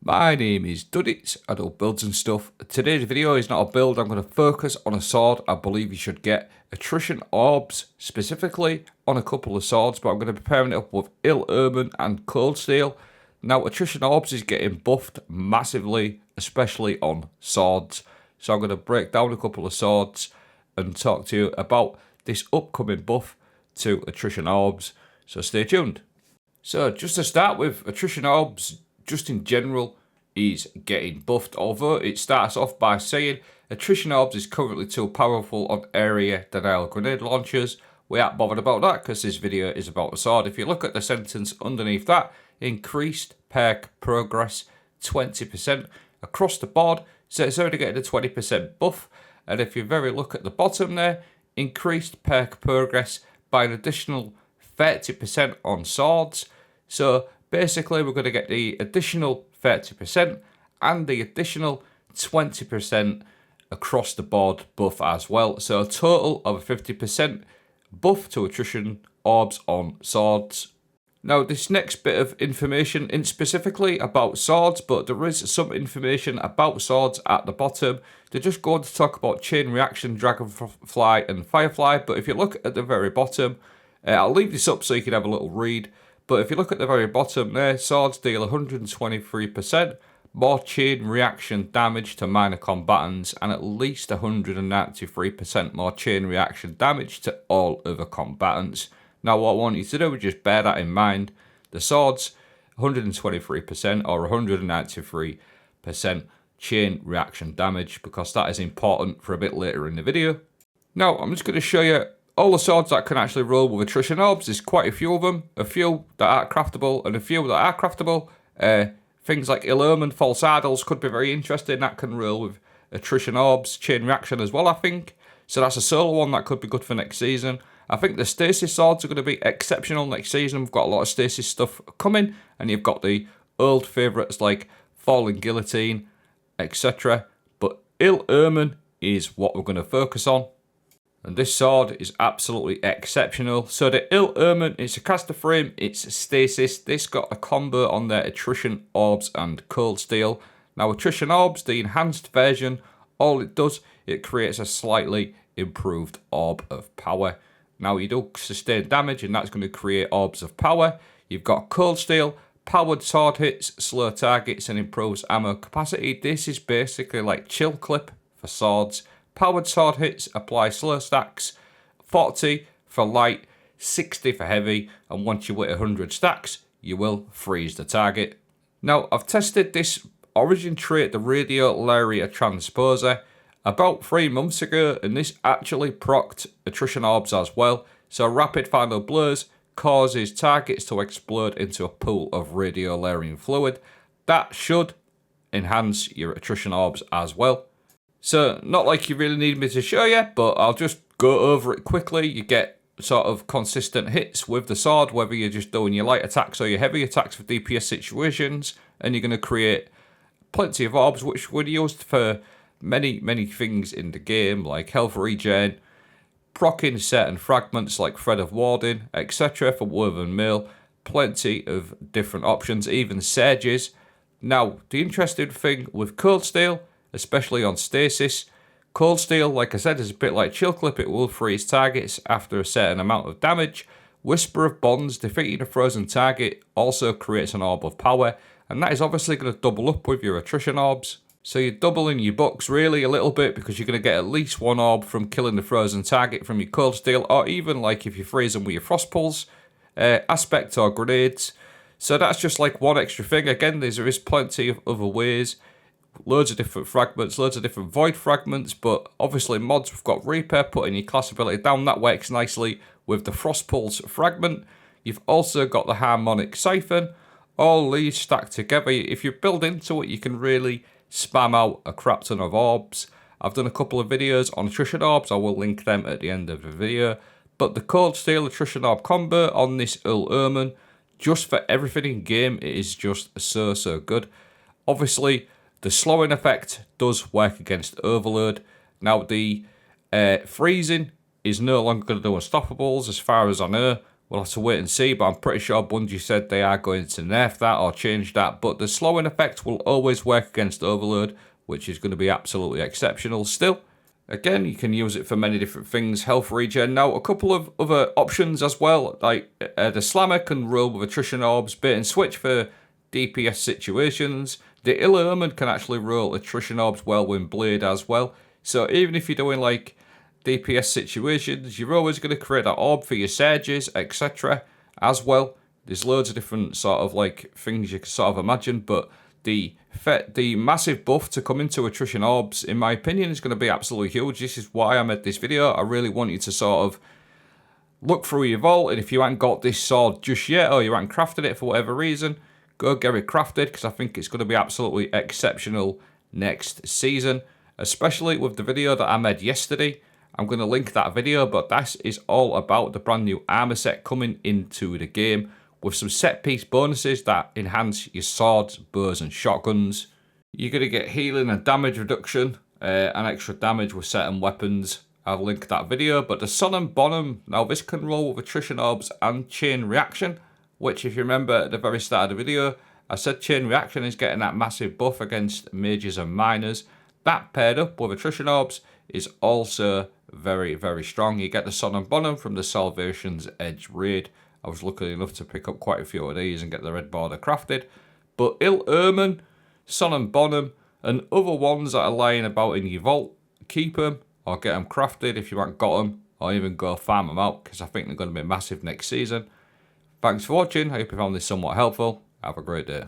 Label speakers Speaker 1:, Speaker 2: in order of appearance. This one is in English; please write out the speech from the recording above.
Speaker 1: My name is Duddits, I do builds and stuff. Today's video is not a build, I'm going to focus on a sword I believe you should get. Attrition Orbs, specifically on a couple of swords, but I'm going to be pairing it up with Omen and Cold Steel. Now, Attrition Orbs is getting buffed massively, especially on swords. So I'm going to break down a couple of swords and talk to you about this upcoming buff to Attrition Orbs. So stay tuned. So just to start with, Attrition Orbs, just in general, is getting buffed, although it starts off by saying Attrition Orbs is currently too powerful on area denial grenade launchers. We aren't bothered about that because this video is about the sword. If you look at the sentence underneath that, increased perk progress 20% across the board, so it's already getting a 20% buff. And if you very look at the bottom there, increased perk progress by an additional 30% on swords. So basically, we're going to get the additional 30% and the additional 20% across the board buff as well. So a total of a 50% buff to Attrition Orbs on swords. Now, this next bit of information isn't specifically about swords, but there is some information about swords at the bottom. They're just going to talk about Chain Reaction, Dragonfly and Firefly, but if you look at the very bottom, I'll leave this up so you can have a little read. But if you look at the very bottom there, swords deal 123% more chain reaction damage to minor combatants and at least 193% more chain reaction damage to all other combatants. Now what I want you to do is just bear that in mind. The swords, 123% or 193% chain reaction damage, because that is important for a bit later in the video. Now I'm just going to show you all the swords that can actually roll with Attrition Orbs. There's quite a few of them. A few that aren't craftable and a few that are craftable. Things like Omen, False Idols could be very interesting. That can roll with Attrition Orbs, Chain Reaction as well, I think. So that's a solo one that could be good for next season. I think the Stasis swords are going to be exceptional next season. We've got a lot of Stasis stuff coming. And you've got the old favourites like Falling Guillotine, etc. But Omen is what we're going to focus on. And this sword is absolutely exceptional. So the Omen, it's a caster frame, it's Stasis. This got a combo on their Attrition Orbs and Cold Steel. Now Attrition Orbs, the enhanced version, all it does, it creates a slightly improved orb of power. Now you do sustain damage and that's going to create orbs of power. You've got Cold Steel, powered sword hits, slow targets and improves ammo capacity. This is basically like Chill Clip for swords. Powered sword hits apply slow stacks, 40 for light, 60 for heavy, and once you hit 100 stacks, you will freeze the target. Now, I've tested this origin trait, the Radiolaria Transposer, about 3 months ago, and this actually procced Attrition Orbs as well. So rapid final blows causes targets to explode into a pool of Radiolarian fluid. That should enhance your Attrition Orbs as well. So, not like you really need me to show you, but I'll just go over it quickly. You get sort of consistent hits with the sword, whether you're just doing your light attacks or your heavy attacks for DPS situations, and you're going to create plenty of orbs, which were used for many things in the game, like health regen, proccing certain fragments like Thread of Warding, etc. for Woven Mail, plenty of different options, even Sages. Now, the interesting thing with Cold Steel, especially on Stasis, Cold Steel, like I said, is a bit like Chill Clip. It will freeze targets after a certain amount of damage. Whisper of Bonds, defeating a frozen target, also creates an orb of power, and that is obviously going to double up with your Attrition Orbs. So you're doubling your bucks really a little bit, because you're going to get at least 1 orb from killing the frozen target from your Cold Steel, or even like if you freeze them with your Frost Pulse, Aspect or Grenades. So that's just like one extra thing. Again, there is plenty of other ways. Loads of different fragments, loads of different void fragments, but obviously mods, we've got Reaper, putting your class ability down, that works nicely with the Frost Pulse fragment. You've also got the Harmonic Siphon. All these stacked together, if you build into it, you can really spam out a crap ton of orbs. I've done a couple of videos on Attrition Orbs, I will link them at the end of the video. But the Cold Steel Attrition Orb combo on this Omen, just for everything in game, it is just so good. Obviously, the slowing effect does work against Overload. Now, the freezing is no longer going to do unstoppables, as far as I know, We'll have to wait and see, but I'm pretty sure Bungie said they are going to nerf that or change that. But the slowing effect will always work against Overload, which is going to be absolutely exceptional still. Again, you can use it for many different things. Health regen. Now, a couple of other options as well. Like the Slammer can roll with Attrition Orbs, bait and switch for DPS situations. The Omen can actually roll Attrition Orbs Whirlwind Blade as well. So even if you're doing like DPS situations, you're always going to create that orb for your Surges, etc. as well. There's loads of different sort of like things you can sort of imagine, but the massive buff to come into Attrition Orbs, in my opinion, is going to be absolutely huge. This is why I made this video. I really want you to sort of look through your vault, and if you haven't got this sword just yet, or you haven't crafted it for whatever reason, go get it crafted, because I think it's going to be absolutely exceptional next season, especially with the video that I made yesterday. I'm going to link that video, but that is all about the brand new armor set coming into the game with some set piece bonuses that enhance your swords, bows and shotguns. You're going to get healing and damage reduction and extra damage with certain weapons. I'll link that video, but the Sun and Bonham, now this can roll with Attrition Orbs and Chain Reaction, which if you remember at the very start of the video, I said Chain Reaction is getting that massive buff against mages and miners. That paired up with Attrition Orbs is also very, very strong. You get the Sun and Bonham from the Salvation's Edge raid. I was lucky enough to pick up quite a few of these and get the red border crafted. But Omen, Sun and Bonham, and other ones that are lying about in your vault, keep them or get them crafted if you haven't got them, or even go farm them out, because I think they're going to be massive next season. Thanks for watching. I hope you found this somewhat helpful. Have a great day.